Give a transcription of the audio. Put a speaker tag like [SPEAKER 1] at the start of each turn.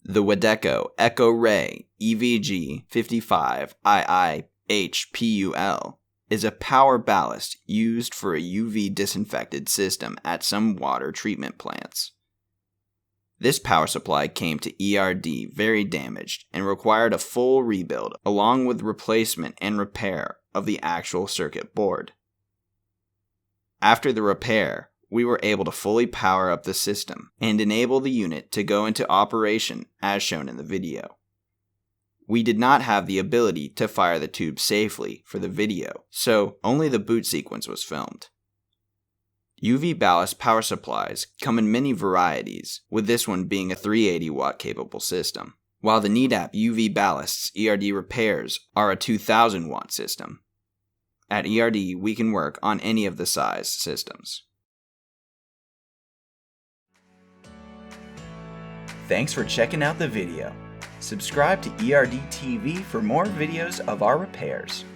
[SPEAKER 1] The Wedeco-Ecoray evg55iihpul is a power ballast used for a UV disinfected system at some water treatment plants. This power supply came to ERD very damaged and required a full rebuild along with replacement and repair of the actual circuit board. After the repair, we were able to fully power up the system and enable the unit to go into operation as shown in the video. We did not have the ability to fire the tube safely for the video, so only the boot sequence was filmed. UV ballast power supplies come in many varieties, with this one being a 380 watt capable system, while the Nedap UV ballasts ERD repairs are a 2000 watt system. At ERD, we can work on any of the size systems. Thanks for checking out the video. Subscribe to ERD TV for more videos of our repairs.